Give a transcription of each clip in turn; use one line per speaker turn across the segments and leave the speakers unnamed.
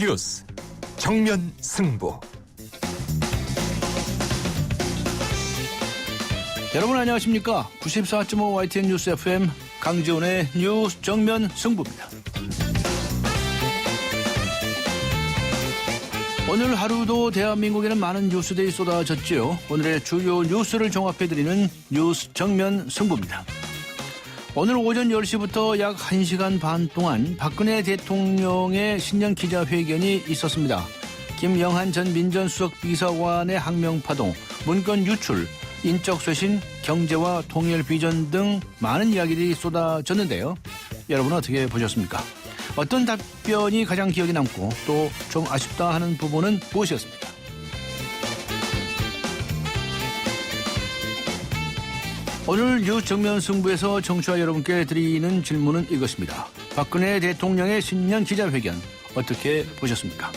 뉴스 정면 승부.
여러분 안녕하십니까? 94.5 YTN 뉴스 FM 강지훈의 뉴스 정면 승부입니다. 오늘 하루도 대한민국에는 많은 뉴스들이 쏟아졌지요. 오늘의 주요 뉴스를 종합해드리는 뉴스 정면 승부입니다. 오늘 오전 10시부터 약 1시간 반 동안 박근혜 대통령의 신년 기자회견이 있었습니다. 김영한 전 민정수석 비서관의 항명파동, 문건 유출, 인적 쇄신, 경제와 통일 비전 등 많은 이야기들이 쏟아졌는데요. 여러분은 어떻게 보셨습니까? 어떤 답변이 가장 기억에 남고 또 좀 아쉽다 하는 부분은 무엇이었습니까? 오늘 뉴스 정면 승부에서 청취자 여러분께 드리는 질문은 이것입니다. 박근혜 대통령의 신년 기자회견 어떻게 보셨습니까?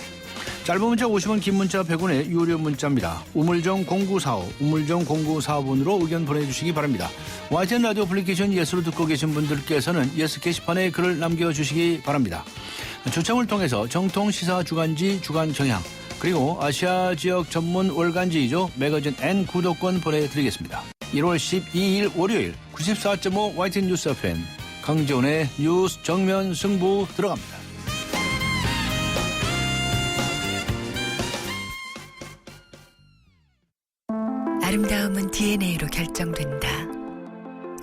짧은 문자 50원, 긴 문자 100원의 유료 문자입니다. 우물정 0945, 우물정 0945번으로 의견 보내주시기 바랍니다. YTN 라디오 애플리케이션 예스로 듣고 계신 분들께서는 예스 게시판에 글을 남겨주시기 바랍니다. 추첨을 통해서 정통 시사 주간지 주간 경향, 그리고 아시아 지역 전문 월간지이죠. 매거진 N 구독권 보내드리겠습니다. 1월 12일 월요일 94.5 YTN 뉴스 FM 강지훈의 뉴스 정면 승부 들어갑니다.
아름다움은 DNA로 결정된다.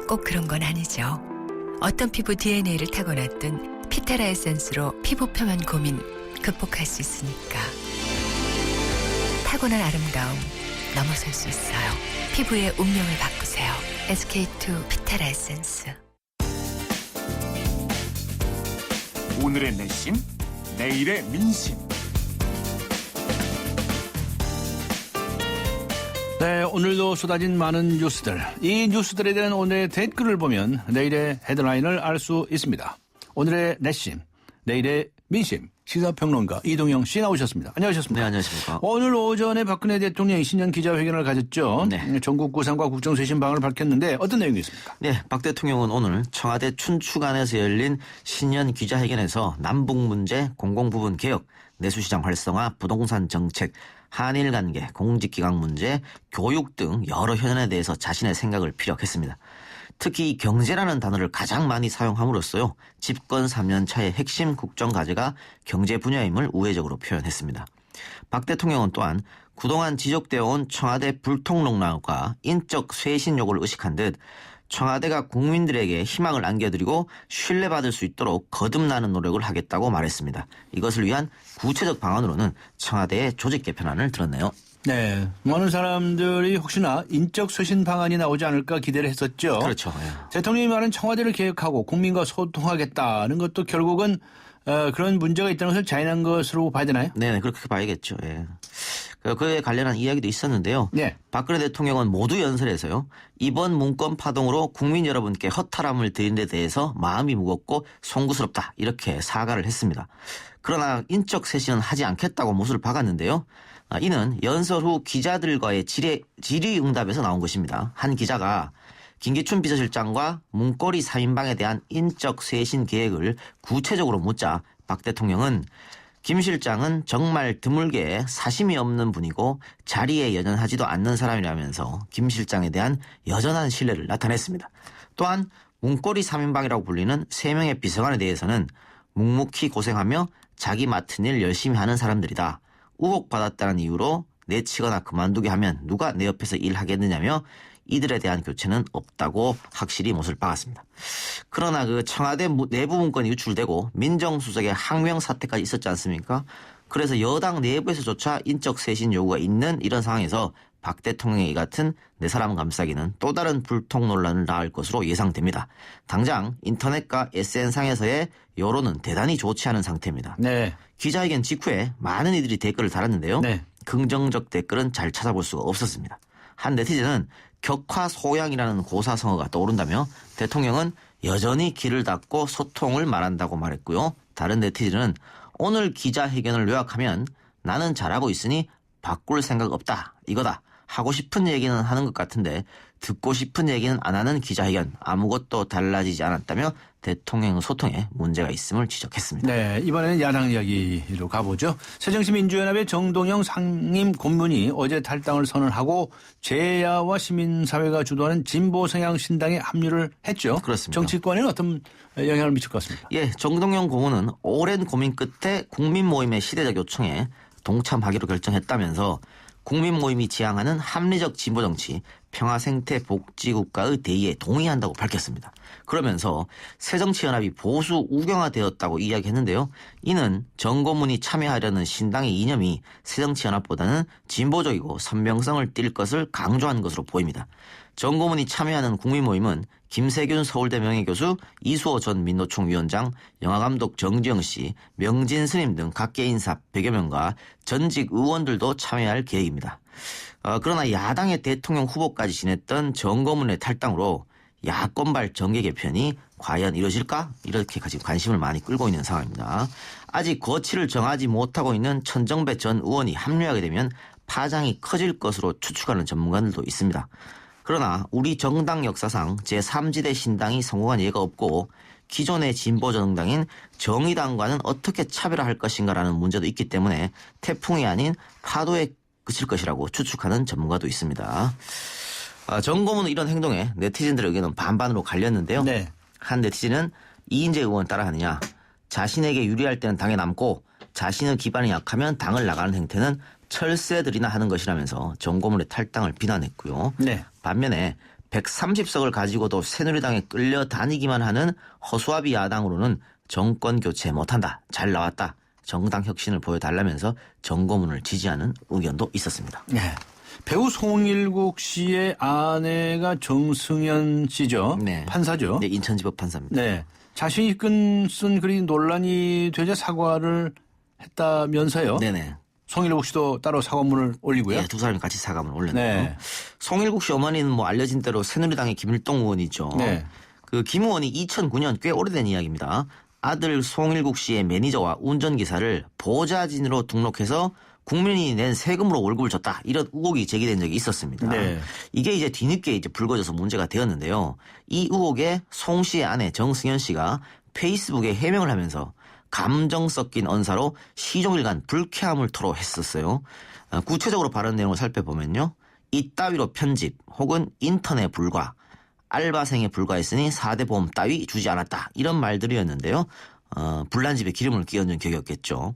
꼭 그런 건 아니죠. 어떤 피부 DNA를 타고났든 피테라 에센스로 피부 표면 고민 극복할 수 있으니까. 타고난 아름다움 넘어설 수 있어요. 피부의 운명을 바꾸세요. SK2 피테라 에센스.
오늘의 내심, 내일의 민심.
네, 오늘도 쏟아진 많은 뉴스들. 이 뉴스들에 대한 오늘의 댓글을 보면 내일의 헤드라인을 알 수 있습니다. 오늘의 내심, 내일의 민심. 시사평론가 이동영 씨 나오셨습니다. 안녕하셨습니까?
네, 안녕하십니까.
오늘 오전에 박근혜 대통령이 신년 기자회견을 가졌죠.
네.
전국 구상과 국정쇄신 방안을 밝혔는데 어떤 내용이 있습니까?
네, 박 대통령은 오늘 청와대 춘추관에서 열린 신년 기자회견에서 남북 문제, 공공부문 개혁, 내수시장 활성화, 부동산 정책, 한일 관계, 공직기강 문제, 교육 등 여러 현안에 대해서 자신의 생각을 피력했습니다. 특히 이 경제라는 단어를 가장 많이 사용함으로써요. 집권 3년 차의 핵심 국정 과제가 경제 분야임을 우회적으로 표현했습니다. 박 대통령은 또한 그동안 지적되어 온 청와대 불통론과 인적 쇄신 요구를 의식한 듯 청와대가 국민들에게 희망을 안겨드리고 신뢰받을 수 있도록 거듭나는 노력을 하겠다고 말했습니다. 이것을 위한 구체적 방안으로는 청와대의 조직 개편안을 들었네요.
네, 많은 사람들이 혹시나 인적 쇄신 방안이 나오지 않을까 기대를 했었죠.
그렇죠. 예.
대통령이 말한 청와대를 개혁하고 국민과 소통하겠다는 것도 결국은 그런 문제가 있다는 것을 자인한 것으로 봐야 되나요?
네, 그렇게 봐야겠죠. 예. 그에 관련한 이야기도 있었는데요.
네.
박근혜 대통령은 모두 연설에서요. 이번 문건 파동으로 국민 여러분께 허탈함을 드린 데 대해서 마음이 무겁고 송구스럽다 이렇게 사과를 했습니다. 그러나 인적 쇄신은 하지 않겠다고 못을 박았는데요. 이는 연설 후 기자들과의 질의응답에서 나온 것입니다. 한 기자가 김기춘 비서실장과 문고리 3인방에 대한 인적 쇄신 계획을 구체적으로 묻자 박 대통령은 김 실장은 정말 드물게 사심이 없는 분이고 자리에 여전하지도 않는 사람이라면서 김 실장에 대한 여전한 신뢰를 나타냈습니다. 또한 문고리 3인방이라고 불리는 3명의 비서관에 대해서는 묵묵히 고생하며 자기 맡은 일 열심히 하는 사람들이다. 우혹받았다는 이유로 내치거나 그만두게 하면 누가 내 옆에서 일하겠느냐며 이들에 대한 교체는 없다고 확실히 못을 박았습니다. 그러나 그 청와대 내부 문건이 유출되고 민정수석의 항명 사태까지 있었지 않습니까? 그래서 여당 내부에서조차 인적 쇄신 요구가 있는 이런 상황에서 박 대통령의 이 같은 내 사람 감싸기는 또 다른 불통 논란을 낳을 것으로 예상됩니다. 당장 인터넷과 SN상에서의 여론은 대단히 좋지 않은 상태입니다.
네.
기자회견 직후에 많은 이들이 댓글을 달았는데요.
네.
긍정적 댓글은 잘 찾아볼 수가 없었습니다. 한 네티즌은 격화소양이라는 고사성어가 떠오른다며 대통령은 여전히 길을 닫고 소통을 말한다고 말했고요. 다른 네티즌은 오늘 기자회견을 요약하면 나는 잘하고 있으니 바꿀 생각 없다 이거다. 하고 싶은 얘기는 하는 것 같은데 듣고 싶은 얘기는 안 하는 기자회견, 아무것도 달라지지 않았다며 대통령 소통에 문제가 있음을 지적했습니다.
네, 이번에는 야당 이야기로 가보죠. 새정치민주연합의 정동영 상임 고문이 어제 탈당을 선언하고 제야와 시민사회가 주도하는 진보 성향 신당에 합류를 했죠.
그렇습니다.
정치권에는 어떤 영향을 미칠 것 같습니다.
예, 정동영 고문은 오랜 고민 끝에 국민 모임의 시대적 요청에 동참하기로 결정했다면서 국민 모임이 지향하는 합리적 진보 정치, 평화 생태 복지 국가의 대의에 동의한다고 밝혔습니다. 그러면서 새정치연합이 보수 우경화되었다고 이야기했는데요. 이는 정 고문이 참여하려는 신당의 이념이 새정치연합보다는 진보적이고 선명성을 띌 것을 강조한 것으로 보입니다. 정 고문이 참여하는 국민 모임은 김세균 서울대 명예교수, 이수호 전 민노총 위원장, 영화감독 정지영 씨, 명진 스님 등 각계 인사 100여 명과 전직 의원들도 참여할 계획입니다. 그러나 야당의 대통령 후보까지 지냈던 정 고문의 탈당으로 야권발 정계 개편이 과연 이루어질까? 이렇게 지금 관심을 많이 끌고 있는 상황입니다. 아직 거취를 정하지 못하고 있는 천정배 전 의원이 합류하게 되면 파장이 커질 것으로 추측하는 전문가들도 있습니다. 그러나 우리 정당 역사상 제3지대 신당이 성공한 예가 없고 기존의 진보 정당인 정의당과는 어떻게 차별화할 것인가라는 문제도 있기 때문에 태풍이 아닌 파도에 그칠 것이라고 추측하는 전문가도 있습니다. 정 고문은 이런 행동에 네티즌들의 의견은 반반으로 갈렸는데요.
네.
한 네티즌은 이인재 의원 따라하느냐, 자신에게 유리할 때는 당에 남고 자신의 기반이 약하면 당을 나가는 행태는 철새들이나 하는 것이라면서 정 고문의 탈당을 비난했고요.
네.
반면에 130석을 가지고도 새누리당에 끌려다니기만 하는 허수아비 야당으로는 정권 교체 못한다. 잘 나왔다. 정당 혁신을 보여달라면서 정 고문을 지지하는 의견도 있었습니다.
네. 배우 송일국 씨의 아내가 정승현 씨죠.
네.
판사죠.
네, 인천지법 판사입니다.
네. 자신이 쓴 글이 논란이 되자 사과를 했다면서요.
네네.
송일국 씨도 따로 사과문을 올리고요.
네, 두 사람이 같이 사과문을 올렸네요.
네.
송일국 씨 어머니는 뭐 알려진 대로 새누리당의 김일동 의원이죠.
네.
그 김 의원이 2009년 꽤 오래된 이야기입니다. 아들 송일국 씨의 매니저와 운전기사를 보좌진으로 등록해서 국민이 낸 세금으로 월급을 줬다. 이런 의혹이 제기된 적이 있었습니다.
네.
이게 이제 뒤늦게 불거져서 문제가 되었는데요. 이 의혹에 송 씨의 아내 정승현 씨가 페이스북에 해명을 하면서 감정 섞인 언사로 시종일관 불쾌함을 토로했었어요. 구체적으로 발언 내용을 살펴보면요. 이따위로 편집 혹은 인터넷 불과, 알바생에 불과했으니 4대 보험 따위 주지 않았다. 이런 말들이었는데요. 불난 집에 기름을 끼얹은 격이었겠죠.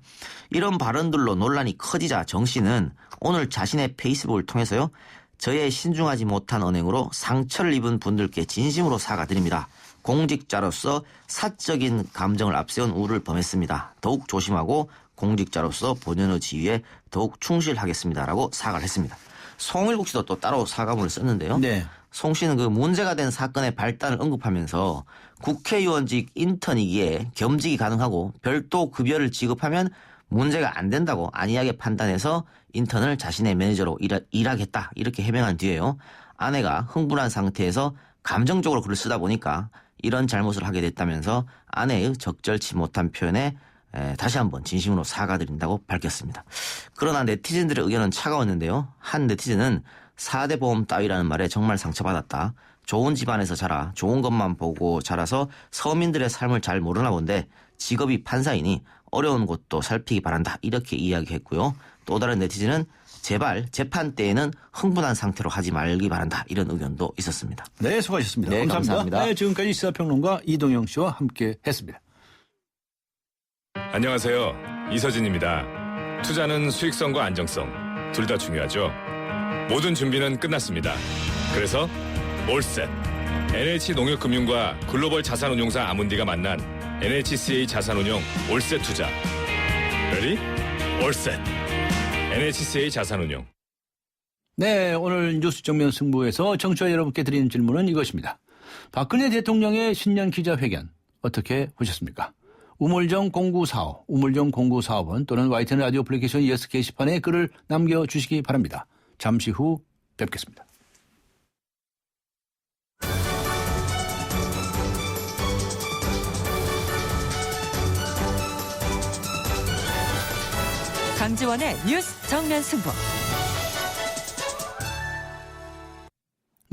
이런 발언들로 논란이 커지자 정 씨는 오늘 자신의 페이스북을 통해서요. 저의 신중하지 못한 언행으로 상처를 입은 분들께 진심으로 사과드립니다. 공직자로서 사적인 감정을 앞세운 우를 범했습니다. 더욱 조심하고 공직자로서 본연의 지위에 더욱 충실하겠습니다라고 사과를 했습니다. 송일국 씨도 또 따로 사과문을 썼는데요.
네.
송 씨는 그 문제가 된 사건의 발단을 언급하면서 국회의원직 인턴이기에 겸직이 가능하고 별도 급여를 지급하면 문제가 안 된다고 안이하게 판단해서 인턴을 자신의 매니저로 일하겠다 이렇게 해명한 뒤에요. 아내가 흥분한 상태에서 감정적으로 글을 쓰다 보니까 이런 잘못을 하게 됐다면서 아내의 적절치 못한 표현에 다시 한번 진심으로 사과드린다고 밝혔습니다. 그러나 네티즌들의 의견은 차가웠는데요. 한 네티즌은 4대 보험 따위라는 말에 정말 상처받았다. 좋은 집안에서 자라 좋은 것만 보고 자라서 서민들의 삶을 잘 모르나 본데 직업이 판사이니 어려운 곳도 살피기 바란다. 이렇게 이야기했고요. 또 다른 네티즌은 제발 재판 때에는 흥분한 상태로 하지 말기 바란다. 이런 의견도 있었습니다.
네, 수고하셨습니다.
네, 감사합니다.
네, 지금까지 시사평론가 이동영 씨와 함께 했습니다.
안녕하세요. 이서진입니다. 투자는 수익성과 안정성, 둘 다 중요하죠. 모든 준비는 끝났습니다. 그래서 올셋. NH농협금융과 글로벌 자산운용사 아문디가 만난 NHCA 자산운용 올셋 투자. 레디? 올셋. NHCA 자산운용.
네, 오늘 뉴스 정면 승부에서 청취자 여러분께 드리는 질문은 이것입니다. 박근혜 대통령의 신년 기자회견 어떻게 보셨습니까? 우물정 0945, 우물정 0945번 또는 YTN 라디오 애플리케이션 예스 게시판에 글을 남겨주시기 바랍니다. 잠시 후 뵙겠습니다.
강지원의 뉴스 정면 승부.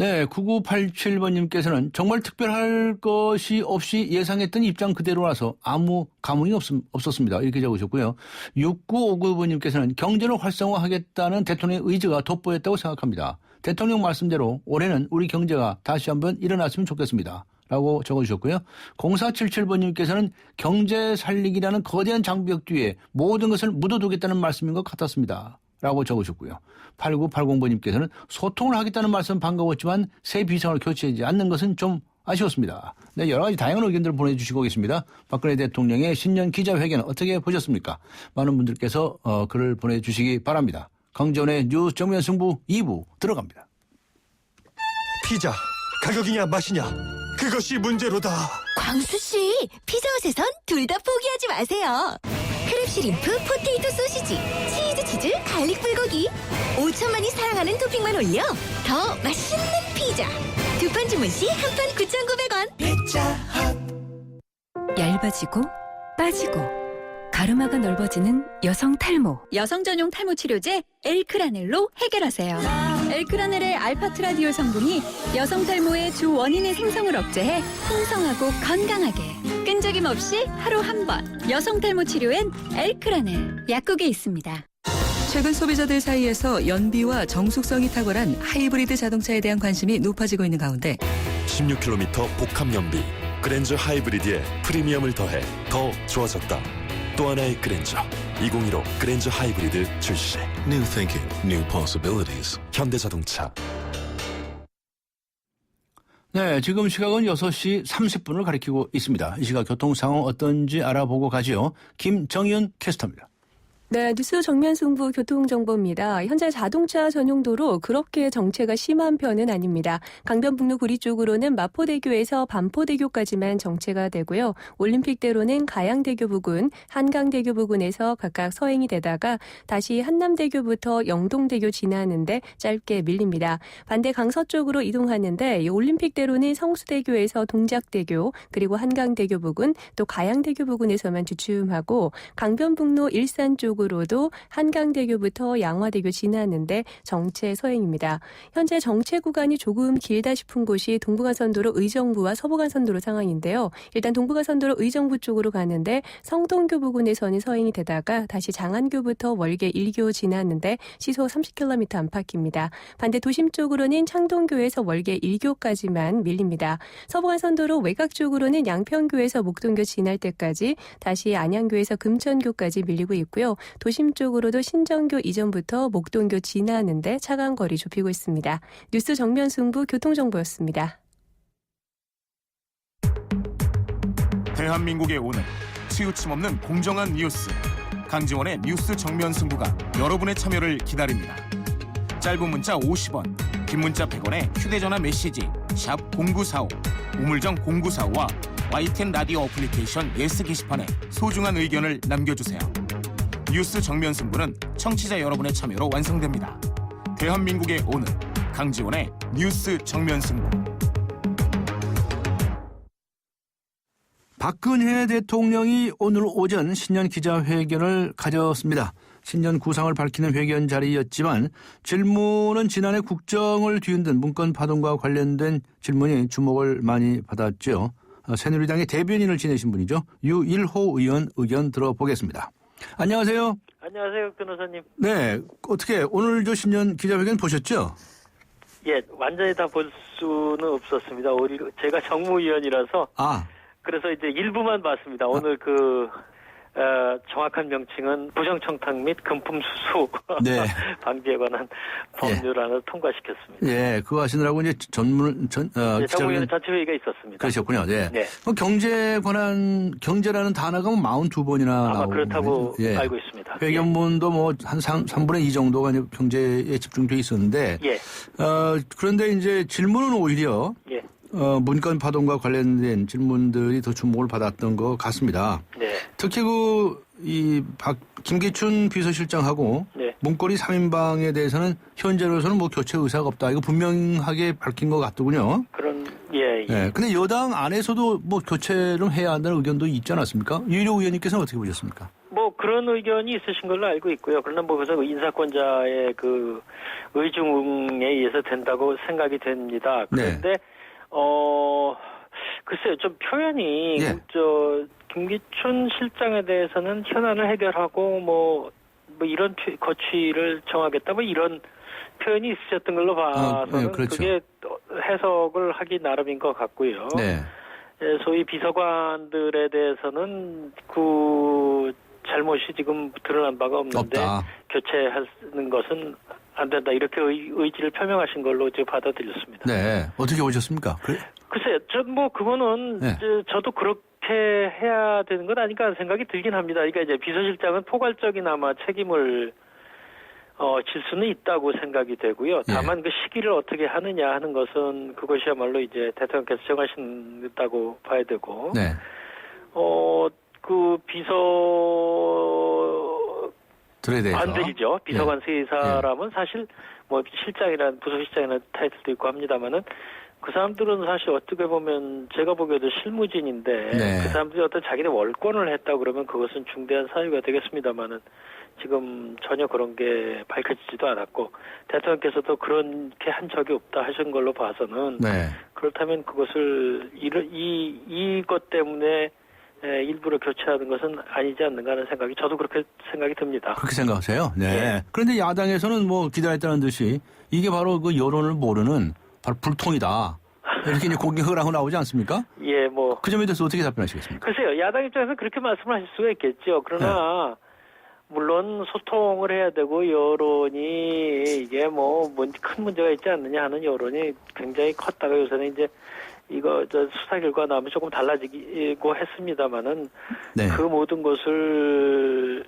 네, 9987번님께서는 정말 특별할 것이 없이 예상했던 입장 그대로라서 아무 감흥이 없었습니다. 이렇게 적으셨고요. 6959번님께서는 경제를 활성화하겠다는 대통령의 의지가 돋보였다고 생각합니다. 대통령 말씀대로 올해는 우리 경제가 다시 한번 일어났으면 좋겠습니다. 라고 적어주셨고요. 0477번님께서는 경제 살리기라는 거대한 장벽 뒤에 모든 것을 묻어두겠다는 말씀인 것 같았습니다. 라고 적으셨고요. 8980번님께서는 소통을 하겠다는 말씀 반가웠지만 새 비상을 교체하지 않는 것은 좀 아쉬웠습니다. 네, 여러 가지 다양한 의견들을 보내주시고 계십니다. 박근혜 대통령의 신년 기자회견 어떻게 보셨습니까? 많은 분들께서 글을 보내주시기 바랍니다. 강전의 뉴스 정면 승부 2부 들어갑니다.
피자 가격이냐 맛이냐 그것이 문제로다.
광수씨, 피자헛에선 둘 다 포기하지 마세요. 크랩 시림프, 포테이토 소시지, 치즈, 갈릭 불고기. 5천만이 사랑하는 토핑만 올려 더 맛있는 피자. 두 판 주문 시 한 판 9,900원.
얇아지고 빠지고 가르마가 넓어지는 여성 탈모.
여성 전용 탈모 치료제 엘크라넬로 해결하세요. 엘크라넬의 알파트라디올 성분이 여성 탈모의 주 원인의 생성을 억제해 풍성하고 건강하게 끈적임 없이 하루 한 번. 여성 탈모 치료엔 엘크라넬 약국에 있습니다.
최근 소비자들 사이에서 연비와 정숙성이 탁월한 하이브리드 자동차에 대한 관심이 높아지고 있는 가운데
16km 복합 연비 그랜저 하이브리드에 프리미엄을 더해 더 좋아졌다. 또 하나의 그랜저 2015 그랜저 하이브리드 출시.
New thinking, new possibilities.
현대자동차.
네, 지금 시각은 6시 30분을 가리키고 있습니다. 이 시각 교통 상황 어떤지 알아보고 가지요. 김정윤 캐스터입니다.
네, 뉴스 정면 승부 교통정보입니다. 현재 자동차 전용도로 그렇게 정체가 심한 편은 아닙니다. 강변북로 구리 쪽으로는 마포대교에서 반포대교까지만 정체가 되고요. 올림픽대로는 가양대교 부근, 한강대교 부근에서 각각 서행이 되다가 다시 한남대교부터 영동대교 지나는데 짧게 밀립니다. 반대 강서 쪽으로 이동하는데 이 올림픽대로는 성수대교에서 동작대교, 그리고 한강대교 부근, 또 가양대교 부근에서만 주춤하고 강변북로 일산 쪽으로도 한강대교부터 양화대교 지나는데 정체 서행입니다. 현재 정체 구간이 조금 길다 싶은 곳이 동부간선도로 의정부와 서부간선도로 상황인데요. 일단 동부간선도로 의정부 쪽으로 가는데 성동교 부근에서는 서행이 되다가 다시 장안교부터 월계 1교 지나는데 시속 30km 안팎입니다. 반대 도심 쪽으로는 창동교에서 월계 1교까지만 밀립니다. 서부간선도로 외곽 쪽으로는 양평교에서 목동교 지날 때까지, 다시 안양교에서 금천교까지 밀리고 있고요. 도심 쪽으로도 신정교 이전부터 목동교 지나는데 차간 거리 좁히고 있습니다. 뉴스 정면 승부 교통정보였습니다.
대한민국의 오늘 치우침 없는 공정한 뉴스 강지원의 뉴스 정면 승부가 여러분의 참여를 기다립니다. 짧은 문자 50원, 긴 문자 100원에 휴대전화 메시지 샵 0945, 우물정 0945와 YTN 라디오 어플리케이션 예스 게시판에 소중한 의견을 남겨주세요. 뉴스 정면 승부는 청취자 여러분의 참여로 완성됩니다. 대한민국의 오늘 강지원의 뉴스 정면 승부.
박근혜 대통령이 오늘 오전 신년 기자회견을 가졌습니다. 신년 구상을 밝히는 회견 자리였지만 질문은 지난해 국정을 뒤흔든 문건 파동과 관련된 질문이 주목을 많이 받았죠. 새누리당의 대변인을 지내신 분이죠. 유일호 의원 의견 들어보겠습니다. 안녕하세요.
안녕하세요, 변호사님.
네, 어떻게 오늘 저 신년 기자회견 보셨죠?
예, 완전히 다 볼 수는 없었습니다. 오히려 제가 정무위원이라서 그래서 이제 일부만 봤습니다. 오늘 정확한 명칭은 부정청탁 및 금품수수
네.
방지에 관한 법률안을 통과시켰습니다.
예, 그거 하시느라고 이제 정무위원
전체 회의가 있었습니다.
그러셨군요. 네.
네.
경제라는 단어가 42번이나
아마
나오고
그렇다고 알고 있습니다.
회견문도 한 3분의 2 정도가 이제 경제에 집중돼 있었는데,
예.
그런데 이제 질문은 오히려 문건 파동과 관련된 질문들이 더 주목을 받았던 것 같습니다.
네.
특히 김기춘 비서실장하고 문고리 3인방에 대해서는 현재로서는 교체 의사가 없다. 이거 분명하게 밝힌 것 같더군요. 근데 여당 안에서도 교체를 해야 한다는 의견도 있지 않았습니까? 유일호 의원님께서는 어떻게 보셨습니까?
뭐 그런 의견이 있으신 걸로 알고 있고요. 그러나 뭐 그래서 인사권자의 그 의중에 의해서 된다고 생각이 됩니다. 그런데
네.
글쎄요, 좀 표현이
예.
김기춘 실장에 대해서는 현안을 해결하고 뭐 이런 거취를 정하겠다 뭐 이런 표현이 있으셨던 걸로 봐서는
네, 그렇죠.
그게 해석을 하기 나름인 것 같고요.
네.
소위 비서관들에 대해서는 그 잘못이 지금 드러난 바가 없는데
없다.
교체하는 것은 안 된다 이렇게 의지를 표명하신 걸로 지금 받아들였습니다.
네. 어떻게 보셨습니까?
글쎄요, 뭐 그거는
네.
저도 그렇게 해야 되는 건 아닌가 하는 생각이 들긴 합니다. 그러니까 이제 비서실장은 포괄적인 아마 책임을 질 수는 있다고 생각이 되고요. 다만 그 시기를 어떻게 하느냐 하는 것은 그것이야말로 이제 대통령께서 정하신다고 봐야 되고.
네.
그
들에 대해서
비서관들이죠. 비서관 세 사람은 사실 뭐 실장이란 부서실장이라는 타이틀도 있고 합니다만은 그 사람들은 사실 어떻게 보면 제가 보기에도 실무진인데
네.
그 사람들이 어떤 자기네 월권을 했다 그러면 그것은 중대한 사유가 되겠습니다만은 지금 전혀 그런 게 밝혀지지도 않았고 대통령께서도 그렇게 한 적이 없다 하신 걸로 봐서는
네.
그렇다면 그것을 이것 때문에 일부러 교체하는 것은 아니지 않는가 하는 생각이 저도 그렇게 생각이 듭니다.
그렇게 생각하세요? 네.
네.
그런데 야당에서는 뭐 기다렸다는 듯이 이게 바로 그 여론을 모르는 바로 불통이다. 이렇게 이제 공격을 하고 나오지 않습니까?
예, 뭐.
그 점에 대해서 어떻게 답변하시겠습니까?
글쎄요, 야당 입장에서 그렇게 말씀을 하실 수가 있겠죠. 그러나, 물론 소통을 해야 되고, 여론이 이게 큰 문제가 있지 않느냐 하는 여론이 굉장히 컸다가 요새는 이제 수사 결과 나오면 조금 달라지고 했습니다만은,
네.
그 모든 것을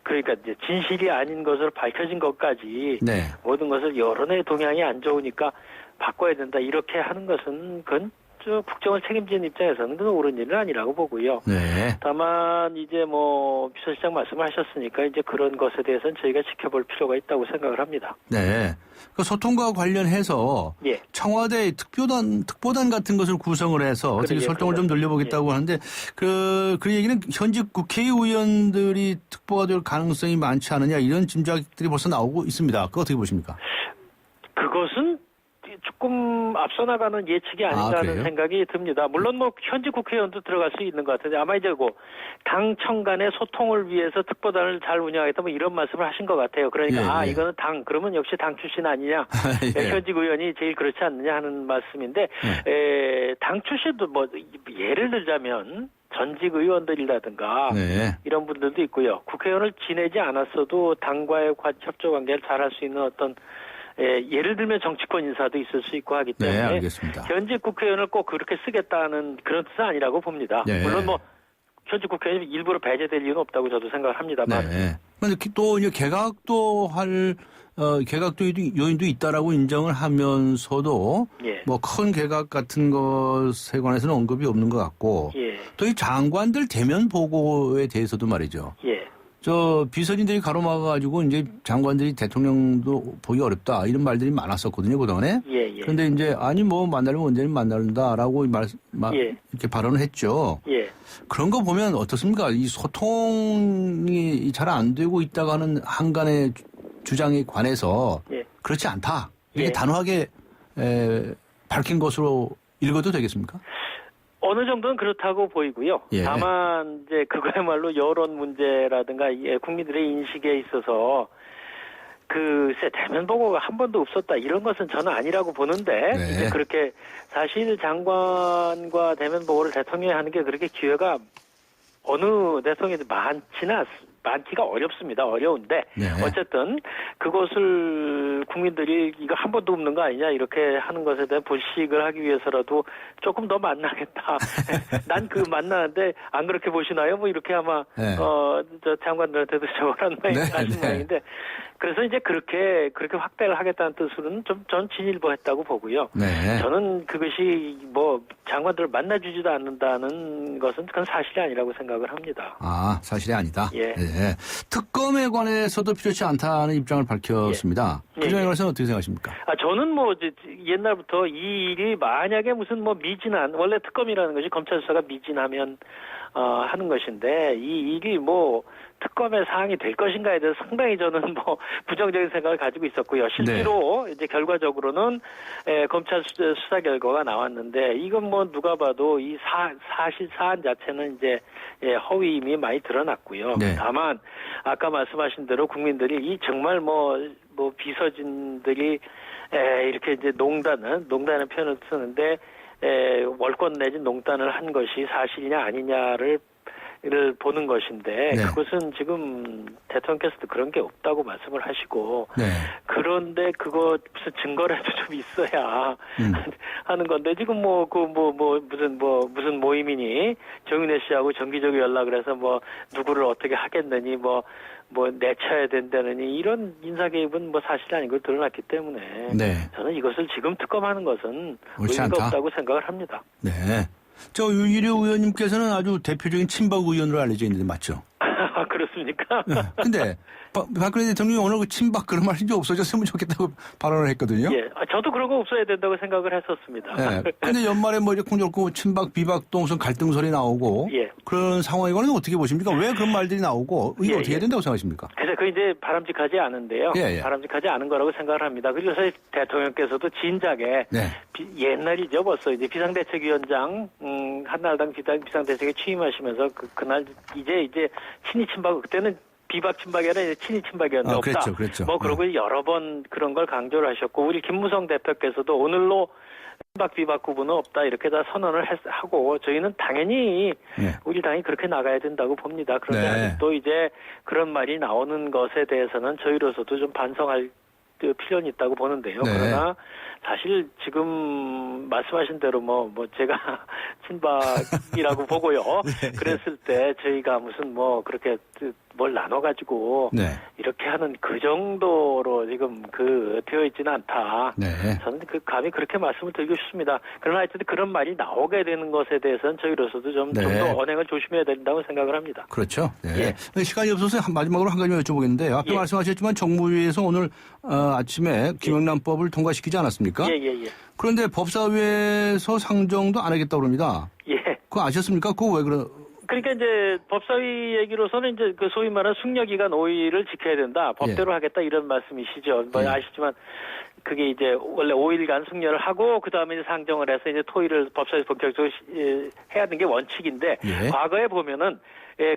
그러니까 이제 진실이 아닌 것으로 밝혀진 것까지
네.
모든 것을 여론의 동향이 안 좋으니까 바꿔야 된다 이렇게 하는 것은 그건 국정을 책임지는 입장에서는 그건 옳은 일은 아니라고 보고요.
네.
다만 이제 비서실장 말씀을 하셨으니까 이제 그런 것에 대해서는 저희가 지켜볼 필요가 있다고 생각을 합니다.
네. 그 소통과 관련해서
예.
청와대 특보단 같은 것을 구성을 해서 어떻게 설정을 좀 늘려보겠다고 하는데 그 얘기는 현직 국회의원들이 특보가 될 가능성이 많지 않느냐 이런 짐작들이 벌써 나오고 있습니다. 그거 어떻게 보십니까?
그것은 조금 앞서 나가는 예측이 아닌가 하는 생각이 듭니다. 물론 현직 국회의원도 들어갈 수 있는 것 같은데 아마 이제 당청 간의 소통을 위해서 특보단을 잘 운영하겠다 이런 말씀을 하신 것 같아요. 그러니까 이거는 그러면 역시 당 출신 아니냐. 현직 의원이 제일 그렇지 않느냐 하는 말씀인데 당 출신도 예를 들자면 전직 의원들이라든가 이런 분들도 있고요. 국회의원을 지내지 않았어도 당과의 협조 관계를 잘할 수 있는 어떤 예를 들면 정치권 인사도 있을 수 있고 하기 때문에
알겠습니다.
현직 국회의원을 꼭 그렇게 쓰겠다는 그런 뜻은 아니라고 봅니다. 물론 현직 국회의원이 일부러 배제될 이유는 없다고 저도 생각을 합니다만.
그런데 또 이제 개각도 요인도 있다라고 인정을 하면서도 큰 개각 같은 것에 관해서는 언급이 없는 것 같고 또 이 장관들 대면 보고에 대해서도 말이죠. 비서진들이 가로막아가지고 이제 장관들이 대통령도 보기 어렵다 이런 말들이 많았었거든요 그동안에. 그런데 이제 만나려면 언제든 만난다라고 이렇게 발언을 했죠. 그런 거 보면 어떻습니까? 이 소통이 잘 안 되고 있다고 하는 한간의 주장에 관해서 그렇지 않다 이렇게 단호하게 밝힌 것으로 읽어도 되겠습니까?
어느 정도는 그렇다고 보이고요. 다만 이제 그거야말로 여론 문제라든가 국민들의 인식에 있어서 대면 보고가 한 번도 없었다 이런 것은 저는 아니라고 보는데 이제 그렇게 사실 장관과 대면 보고를 대통령이 하는 게 그렇게 기회가 어느 대통령이 많기가 어렵습니다. 어려운데 어쨌든 그것을 국민들이 이거 한 번도 없는 거 아니냐 이렇게 하는 것에 대한 불식을 하기 위해서라도 조금 더 만나겠다. 난 만나는데 안 그렇게 보시나요? 이렇게 아마 장관들한테도 저런 말이 하신 모양인데 그래서 이제 그렇게 확대를 하겠다는 뜻으로는 전 진일보했다고 보고요. 저는 그것이 장관들을 만나주지도 않는다는 것은 그건 사실이 아니라고 생각을 합니다.
사실이 아니다. 네. 특검에 관해서도 필요치 않다는 입장을 밝혔습니다. 그 점에 관해서는 어떻게 생각하십니까?
저는 뭐 옛날부터 이 일이 만약에 무슨 뭐 미진한, 원래 특검이라는 것이 검찰 수사가 미진하면 하는 것인데, 이 일이 뭐 특검의 사항이 될 것인가에 대해서 상당히 저는 뭐 부정적인 생각을 가지고 있었고요. 실제로 이제 결과적으로는 검찰 수사 결과가 나왔는데, 이건 뭐 누가 봐도 이 사실 사안 자체는 이제 허위임이 많이 드러났고요.
네.
다만 아까 말씀하신 대로 국민들이 이 정말 뭐 비서진들이 이렇게 이제 농단의 표현을 쓰는데 월권 내진 농단을 한 것이 사실이냐 아니냐를 보는 것인데,
네.
그것은 지금 대통령께서도 그런 게 없다고 말씀을 하시고,
네.
그런데 그거 무슨 증거라도 좀 있어야 하는 건데, 지금 무슨 모임이니 정윤회 씨하고 정기적으로 연락을 해서 뭐 누구를 어떻게 하겠느니 뭐 내쳐야 된다느니 이런 인사 개입은 뭐 사실 아닌 걸 드러났기 때문에
네.
저는 이것을 지금 특검하는 것은
옳지
의미가
않다.
없다고 생각을 합니다.
네. 저 윤희룡 의원님께서는 아주 대표적인 친박 의원으로 알려져 있는데 맞죠?
그렇습니까?
네. 근데 박근혜 대통령이 오늘 그 친박 그런 말이 좀 없어졌으면 좋겠다고 발언을 했거든요.
예, 저도 그런 거 없어야 된다고 생각을 했었습니다.
네. 근데 연말에 뭐 이렇게 콩적고 친박 비박 동선 갈등 소리 나오고
예.
그런 상황이거는 어떻게 보십니까? 왜 그런 말들이 나오고 이게 어떻게 해야 된다고 생각하십니까?
그래서 그 이제 바람직하지 않은데요.
예.
바람직하지 않은 거라고 생각을 합니다. 그리고 사실 대통령께서도 진작에
네.
옛날이죠, 벌써 이제 비상대책위원장 한나라당 비상대책에 취임하시면서 그날 이제 친이 친박, 그때는 비박 친박이 아니라 친이 친박이었는데 없다.
그랬죠.
뭐 그러고 여러 번 그런 걸 강조를 하셨고, 우리 김무성 대표께서도 오늘로 친박 비박 구분은 없다 이렇게 다 선언을 하고, 저희는 당연히 우리 당이 그렇게 나가야 된다고 봅니다. 그런데 아직도 이제 그런 말이 나오는 것에 대해서는 저희로서도 좀 반성할 필요는 있다고 보는데요.
네.
그러나 사실 지금 말씀하신 대로 뭐 제가 친박이라고 보고요.
네.
그랬을 때 저희가 무슨 뭐 그렇게 뭘 나눠가지고
네.
이렇게 하는 그 정도로 지금 되어 있지는 않다.
네.
저는 감히 그렇게 말씀을 드리고 싶습니다. 그러나 하여튼 그런 말이 나오게 되는 것에 대해서는 저희로서도 좀 더 언행을 조심해야 된다고 생각을 합니다.
그렇죠. 네. 시간이 없어서 마지막으로 한 가지만 여쭤보겠는데, 앞에 말씀하셨지만 정무위에서 오늘 아침에 김영란법을 통과시키지 않았습니까?
예.
그런데 법사위에서 상정도 안 하겠다고 그럽니다.
예.
그거 아셨습니까? 그거 왜
그러니까 이제 법사위 얘기로서는 이제 그 소위 말하는 숙려기간 5일을 지켜야 된다. 법대로 하겠다 이런 말씀이시죠. 뭐 아시지만 그게 이제 원래 5일간 숙려를 하고 그 다음에 상정을 해서 이제 토의를 법사위에서 본격적으로 해야 하는 게 원칙인데, 과거에 보면은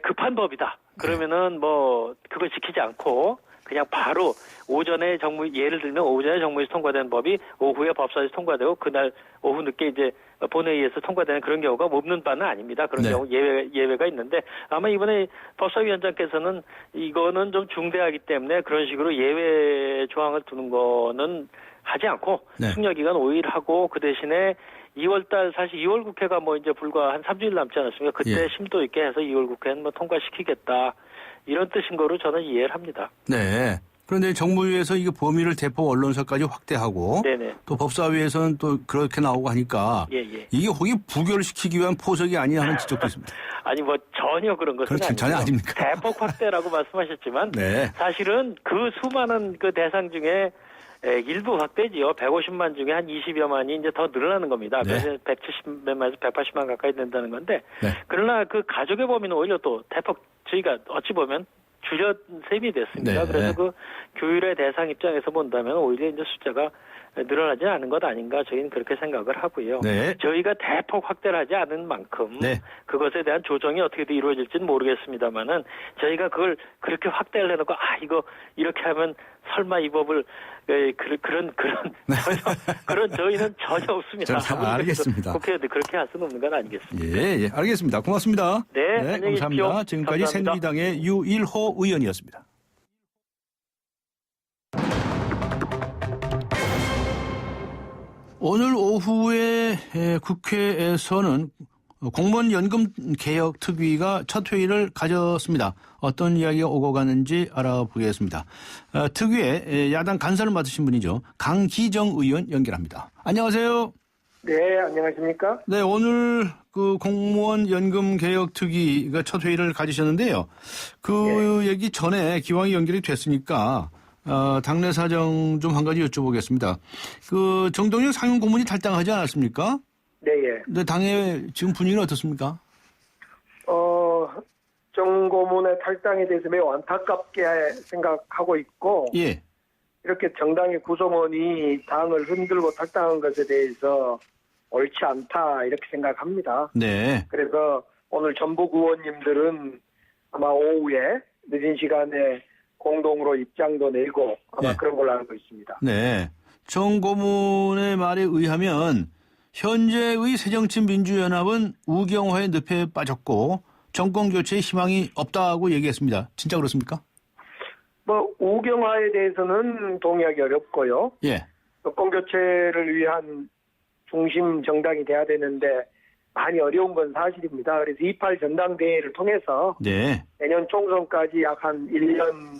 급한 법이다. 그러면은 뭐 그걸 지키지 않고 그냥 바로 오전에 예를 들면 오전에 정무위에서 통과된 법이 오후에 법사위에서 통과되고 그날 오후 늦게 이제 본회의에서 통과되는 그런 경우가 없는 바는 아닙니다. 그런 경우 예외가 있는데, 아마 이번에 법사위원장께서는 이거는 좀 중대하기 때문에 그런 식으로 예외 조항을 두는 거는 하지 않고 숙려기간 5일 하고, 그 대신에 2월달 사실 2월 국회가 뭐 이제 불과 한 3주일 남지 않았습니까? 그때 심도 있게 해서 2월 국회는 뭐 통과시키겠다 이런 뜻인 거로 저는 이해를 합니다.
네. 그런데 정무위에서 이게 범위를 대폭 언론사까지 확대하고 또 법사위에서는 또 그렇게 나오고 하니까 이게 혹이 부결시키기 위한 포석이 아니냐 하는 지적도 있습니다.
아니 뭐 전혀 그런 것은 아니죠.
전혀 아닙니까?
대폭 확대라고 말씀하셨지만 사실은 그 수많은 그 대상 중에 일부 확대지요. 150만 중에 한 20여만이 이제 더 늘어나는 겁니다. 그래서 170만에서 180만 가까이 된다는 건데, 그러나 그 가족의 범위는 오히려 또 대폭 저희가 어찌 보면 줄여 셈이 됐습니다. 그래서 그 교율의 대상 입장에서 본다면 오히려 이제 숫자가 늘어나지 않은 것 아닌가, 저희는 그렇게 생각을 하고요. 저희가 대폭 확대를 하지 않은 만큼 그것에 대한 조정이 어떻게 이루어질지는 모르겠습니다만은, 저희가 그걸 그렇게 확대를 해놓고 이거 이렇게 하면 설마 이 법을 그런 저희는 전혀 없습니다.
알겠습니다.
국회의원들 그렇게 할 수는 없는 건 아니겠습니까?
예, 알겠습니다. 고맙습니다.
네,
감사합니다. 지금까지 새누리당의 유일호 의원이었습니다. 오늘 오후에 국회에서는 공무원 연금 개혁 특위가 첫 회의를 가졌습니다. 어떤 이야기가 오고 가는지 알아보겠습니다. 특위에 야당 간사를 맡으신 분이죠. 강기정 의원 연결합니다. 안녕하세요.
네, 안녕하십니까?
네, 오늘 그 공무원 연금 개혁 특위가 첫 회의를 가지셨는데요. 그 얘기 전에 기왕이 연결이 됐으니까 당내 사정 좀 한 가지 여쭤보겠습니다. 그 정동영 상임 고문이 탈당하지 않았습니까?
네, 예.
근데 당의 지금 분위기는 어떻습니까?
정 고문의 탈당에 대해서 매우 안타깝게 생각하고 있고,
예.
이렇게 정당의 구성원이 당을 흔들고 탈당한 것에 대해서 옳지 않다 이렇게 생각합니다.
네.
그래서 오늘 전북 의원님들은 아마 오후에 늦은 시간에 공동으로 입장도 내고 아마
네.
그런 걸로 알고 있습니다.
네. 정 고문의 말에 의하면 현재의 새정치민주연합은 우경화의 늪에 빠졌고 정권 교체의 희망이 없다고 얘기했습니다. 진짜 그렇습니까?
우경화에 대해서는 동의하기 어렵고요.
예.
정권 교체를 위한 중심 정당이 돼야 되는데 많이 어려운 건 사실입니다. 그래서 28 전당대회를 통해서
네.
내년 총선까지 약 한 1년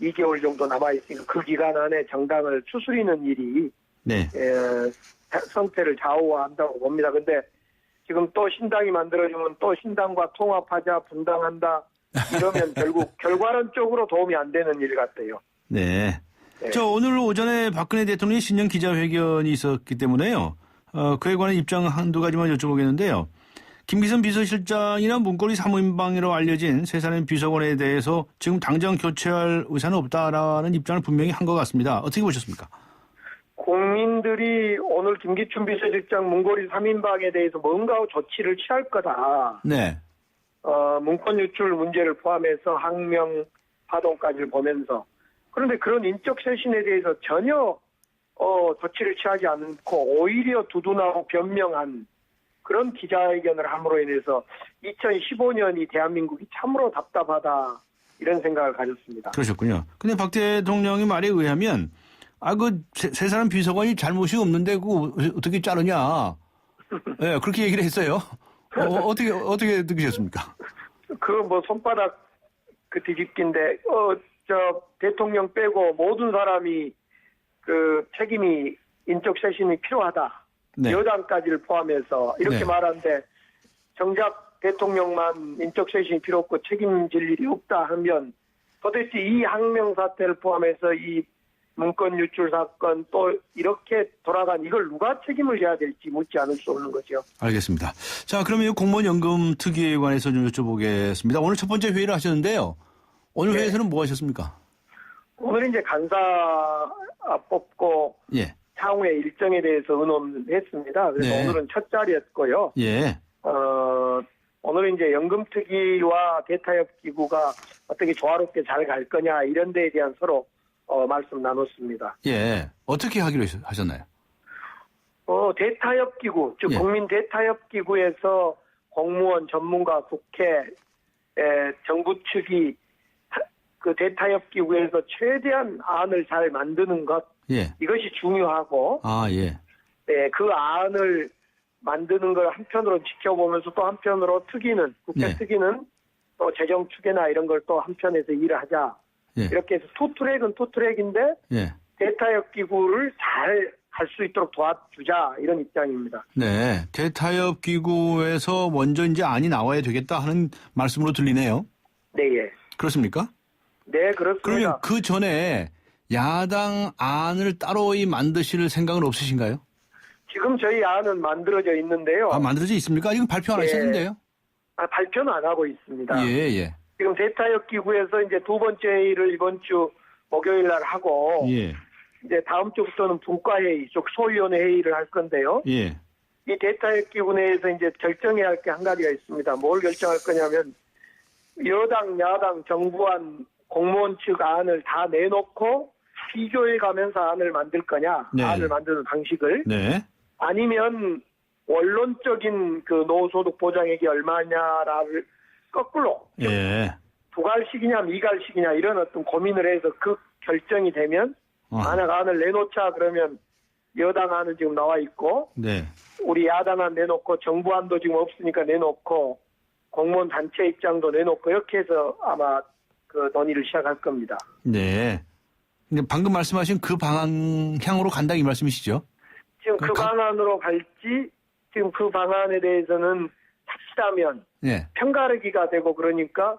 2개월 정도 남아있으니까 그 기간 안에 정당을 추스리는 일이
네.
성패를 좌우한다고 봅니다. 근데 지금 또 신당이 만들어지면 또 신당과 통합하자, 분당한다 이러면 결국 결과론적으로 도움이 안 되는 일 같아요.
네.
네.
저 오늘 오전에 박근혜 대통령의 신년 기자회견이 있었기 때문에요. 그에 관한 입장 한두 가지만 여쭤보겠는데요. 김기선 비서실장이나 문고리 사무임방으로 알려진 세 사람 비서관에 대해서 지금 당장 교체할 의사는 없다라는 입장을 분명히 한 것 같습니다. 어떻게 보셨습니까?
국민들이 오늘 김기춘 비서실장 문고리 3인방에 대해서 뭔가 조치를 취할 거다.
네.
문건 유출 문제를 포함해서 항명 파동까지 보면서 그런데 그런 인적 쇄신에 대해서 전혀 조치를 취하지 않고 오히려 두둔하고 변명한 그런 기자회견을 함으로 인해서 2015년이 대한민국이 참으로 답답하다 이런 생각을 가졌습니다.
그러셨군요. 근데 박 대통령의 말에 의하면 세 사람 비서관이 잘못이 없는데 그거 어떻게 자르냐. 네, 그렇게 얘기를 했어요. 어떻게 느끼셨습니까?
손바닥 뒤집기인데 대통령 빼고 모든 사람이 책임이 인적 쇄신이 필요하다.
네.
여당까지를 포함해서 이렇게
네.
말하는데 정작 대통령만 인적 쇄신이 필요 없고 책임질 일이 없다 하면 도대체 이 항명 사태를 포함해서 이 문건 유출 사건 또 이렇게 돌아간 이걸 누가 책임을 져야 될지 묻지 않을 수 없는 거죠.
알겠습니다. 자, 그러면 이 공무원 연금 특위에 관해서 좀 여쭤보겠습니다. 오늘 첫 번째 회의를 하셨는데요. 오늘 회의에서는 뭐 하셨습니까?
오늘 이제 간사 뽑고
예.
향후의 일정에 대해서 의논했습니다. 그래서
네.
오늘은 첫 자리였고요.
예.
오늘은 이제 연금특위와 대타협기구가 어떻게 조화롭게 잘 갈 거냐 이런 데에 대한 서로 말씀 나눴습니다.
예. 어떻게 하기로 하셨나요?
대타협기구, 즉
예.
국민 대타협기구에서 공무원, 전문가, 국회, 정부 측이 그 대타협기구에서 최대한 안을 잘 만드는 것
예.
이것이 중요하고
예.
네, 그 안을 만드는 걸 한편으로 지켜보면서 또 한편으로 국회
네.
특위는 또 재정 추계나 이런 걸 또 한편에서 일을 하자.
예.
이렇게 해서 투트랙은 투트랙인데
예.
대타협기구를 잘 할 수 있도록 도와주자 이런 입장입니다.
네. 대타협기구에서 먼저 이제 안이 나와야 되겠다 하는 말씀으로 들리네요.
네, 예.
그렇습니까?
네, 그렇습니다.
그러면 그 전에 야당 안을 따로 만드실 생각은 없으신가요?
지금 저희 안은 만들어져 있는데요.
만들어져 있습니까? 이건 발표 안
예.
하셨는데요?
발표는 안 하고 있습니다.
예.
지금 대타협기구에서 이제 두 번째 회의를 이번 주 목요일 날 하고
예.
이제 다음 주부터는 분과회의, 즉 소위원회 회의를 할 건데요.
예.
이 대타협기구 내에서 이제 결정해야 할 게 한 가지가 있습니다. 뭘 결정할 거냐면 여당, 야당, 정부안, 공무원 측 안을 다 내놓고 비교해 가면서 안을 만들 거냐,
네.
안을 만드는 방식을
네.
아니면 원론적인 그 노후소득 보장액이 얼마냐를 거꾸로
예.
두갈식이냐 미갈식이냐 이런 어떤 고민을 해서 그 결정이 되면 만약 안을 내놓자 그러면 여당 안은 지금 나와 있고
네.
우리 야당 안 내놓고 정부 안도 지금 없으니까 내놓고 공무원 단체 입장도 내놓고 이렇게 해서 아마 그 논의를 시작할 겁니다.
네. 근데 방금 말씀하신 그 방향으로 간다 이 말씀이시죠?
지금 그 방안으로 갈지 지금 그 방안에 대해서는 삭시다면
예.
편가르기가 되고 그러니까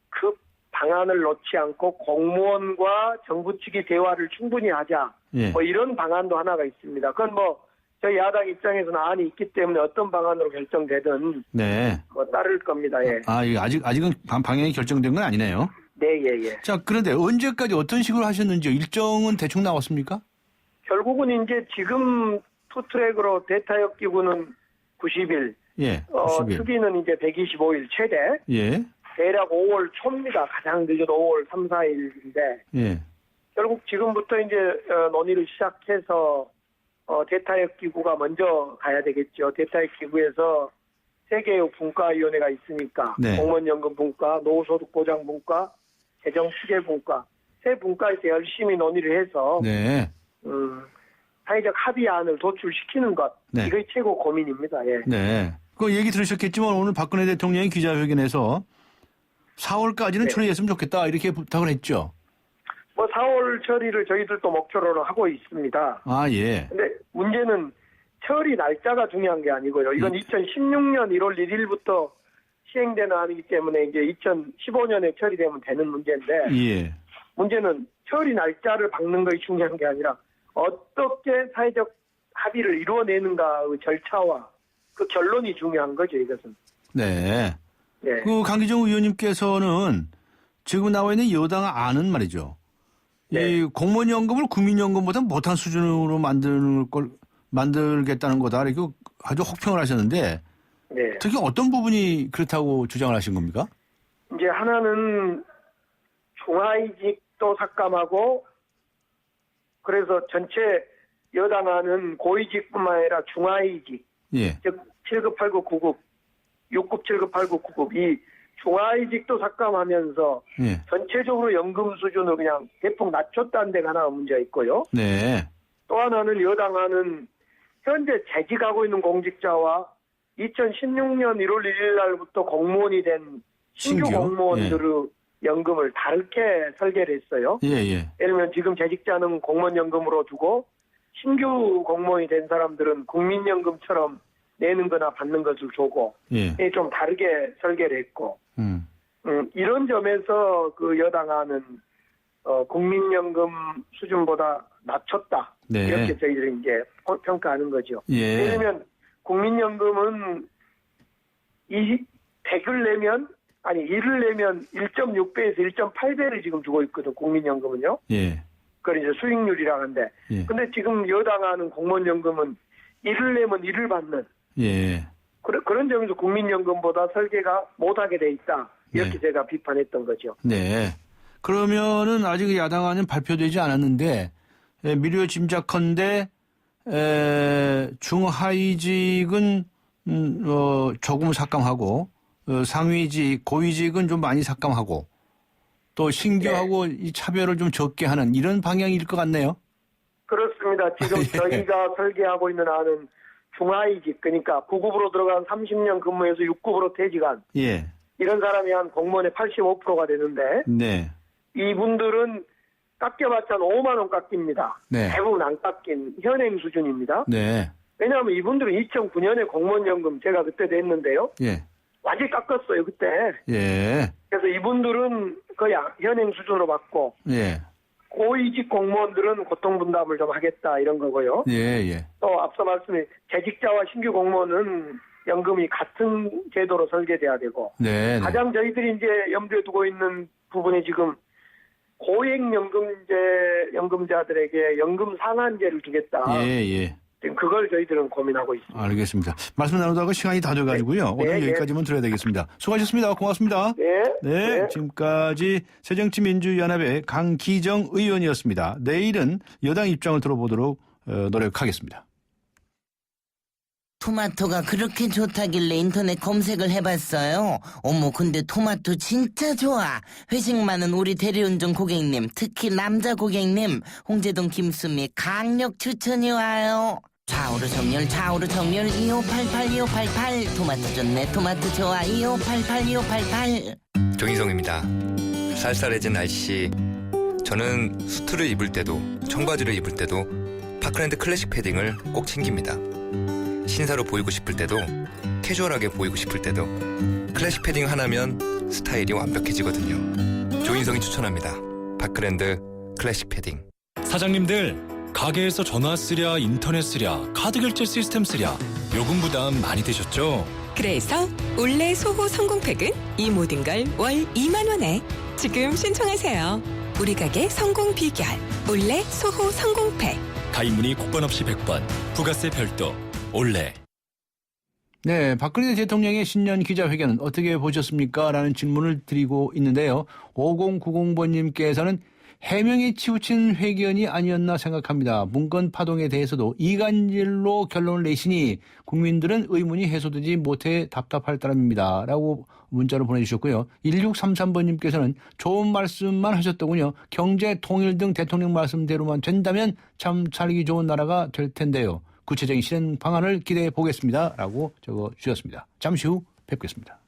그 방안을 놓지 않고 공무원과 정부 측이 대화를 충분히 하자.
예.
뭐 이런 방안도 하나가 있습니다. 그건 뭐 저희 야당 입장에서는 안이 있기 때문에 어떤 방안으로 결정되든
네.
뭐 따를 겁니다. 예.
이게 아직은 방향이 결정된 건 아니네요.
네, 예, 예.
자, 그런데 언제까지 어떤 식으로 하셨는지 일정은 대충 나왔습니까?
결국은 이제 지금 투트랙으로 대타협 기구는 90일,
예. 90일.
특위는 이제 125일 최대.
예.
대략 5월 초입니다. 가장 늦어도 5월 3, 4일인데.
예.
결국 지금부터 이제 논의를 시작해서 대타협 기구가 먼저 가야 되겠죠. 대타협 기구에서 세 개의 분과위원회가 있으니까
네.
공무원연금 분과, 노후소득 보장 분과, 재정 추계 분과 세 분과에서 열심히 논의를 해서
네.
사회적 합의안을 도출시키는 것
네.
이게 최고 고민입니다. 예.
네. 그 얘기 들으셨겠지만 오늘 박근혜 대통령이 기자회견에서 4월까지는
네.
처리했으면 좋겠다 이렇게 부탁을 했죠.
뭐 4월 처리를 저희들도 목표로 하고 있습니다.
예.
근데 문제는 처리 날짜가 중요한 게 아니고요. 이건 2016년 1월 1일부터 시행되는 안이기 때문에 이제 2015년에 처리되면 되는 문제인데
예.
문제는 처리 날짜를 박는 것이 중요한 게 아니라 어떻게 사회적 합의를 이루어내는가의 절차와 그 결론이 중요한 거죠, 이것은.
네.
네.
그 강기정 의원님께서는 지금 나와 있는 여당 안은 말이죠.
네.
이 공무원연금을 국민연금보다 못한 수준으로 만들겠다는 거다. 이렇게 아주 혹평을 하셨는데
네.
특히 어떤 부분이 그렇다고 주장을 하신 겁니까?
이제 하나는 중하위직도 삭감하고 그래서 전체 여당안은 고위직뿐만 아니라 중하위직,
예.
즉 7급, 8급, 9급, 6급, 7급, 8급, 9급 이 중하위직도 삭감하면서
예.
전체적으로 연금 수준을 그냥 대폭 낮췄다는 데가 하나 문제가 있고요.
네.
또 하나는 여당안은 현재 재직하고 있는 공직자와 2016년 1월 1일 날부터 공무원이 된 신규 공무원들의 연금을 다르게 설계를 했어요.
예.
예를 들면 지금 재직자는 공무원연금으로 두고 신규 공무원이 된 사람들은 국민연금처럼 내는 거나 받는 것을 주고
예.
좀 다르게 설계를 했고 이런 점에서 그 여당안은 국민연금 수준보다 낮췄다.
네.
이렇게 저희들이 이제 평가하는 거죠.
예.
예를 들면 국민연금은 100을 내면 일을 내면 1.6배에서 1.8배를 지금 주고 있거든, 국민연금은요.
예.
그걸 이제 수익률이라고 하는데.
예.
근데 지금 여당하는 공무원연금은 일을 내면 일을 받는.
예.
그런 점에서 국민연금보다 설계가 못하게 돼 있다. 이렇게
네.
제가 비판했던 거죠.
네. 그러면은 아직 야당안은 발표되지 않았는데 미루어 짐작컨대 중하위직은 조금 삭감하고 상위직, 고위직은 좀 많이 삭감하고 또 신규하고 이 차별을 좀 적게 하는 이런 방향일 것 같네요.
그렇습니다. 지금 저희가 설계하고 있는 안은 중하위직, 그러니까 9급으로 들어간 30년 근무해서 6급으로 퇴직한
예.
이런 사람이 한 공무원의 85%가 되는데
네.
이분들은 깎여봤자 5만 원 깎입니다.
네.
대부분 안 깎인 현행 수준입니다.
네.
왜냐하면 이분들은 2009년에 공무원연금 제가 그때 냈는데요.
예.
완전히 깎았어요, 그때.
예.
그래서 이분들은 거의 현행 수준으로 받고
예.
고위직 공무원들은 고통분담을 좀 하겠다 이런 거고요.
예.
또 앞서 말씀드린 재직자와 신규 공무원은 연금이 같은 제도로 설계돼야 되고
네.
가장 저희들이 이제 염두에 두고 있는 부분이 지금 연금자들에게 연금 상한제를 주겠다.
예.
지금 그걸 저희들은 고민하고 있습니다.
알겠습니다. 말씀 나누다가 시간이 다 돼가지고요. 오늘 여기까지만 들어야 되겠습니다. 수고하셨습니다. 고맙습니다. 네. 지금까지 새정치민주연합의 강기정 의원이었습니다. 내일은 여당 입장을 들어보도록 노력하겠습니다.
토마토가 그렇게 좋다길래 인터넷 검색을 해봤어요. 어머, 근데 토마토 진짜 좋아. 회식 많은 우리 대리운전 고객님, 특히 남자 고객님, 홍제동 김수미 강력 추천이 와요. 좌우로 정렬 2588 토마토 좋네, 토마토 좋아 2588.
정희성입니다. 쌀쌀해진 날씨, 저는 수트를 입을 때도 청바지를 입을 때도 파크랜드 클래식 패딩을 꼭 챙깁니다. 신사로 보이고 싶을 때도 캐주얼하게 보이고 싶을 때도 클래식 패딩 하나면 스타일이 완벽해지거든요. 조인성이 추천합니다. 파크랜드 클래식 패딩.
사장님들, 가게에서 전화 쓰랴, 인터넷 쓰랴, 카드 결제 시스템 쓰랴 요금 부담 많이 되셨죠?
그래서 올레 소호 성공팩은 이 모든 걸 월 2만 원에 지금 신청하세요. 우리 가게 성공 비결 올레 소호 성공팩.
가입 문의 국번 없이 100번, 부가세 별도, 올레.
네, 박근혜 대통령의 신년 기자회견은 어떻게 보셨습니까? 라는 질문을 드리고 있는데요. 5090번님께서는 해명에 치우친 회견이 아니었나 생각합니다. 문건 파동에 대해서도 이간질로 결론을 내시니 국민들은 의문이 해소되지 못해 답답할 따름입니다. 라고 문자를 보내주셨고요. 1633번님께서는 좋은 말씀만 하셨더군요. 경제, 통일 등 대통령 말씀대로만 된다면 참 살기 좋은 나라가 될 텐데요. 구체적인 실행 방안을 기대해 보겠습니다. 라고 적어주셨습니다. 잠시 후 뵙겠습니다.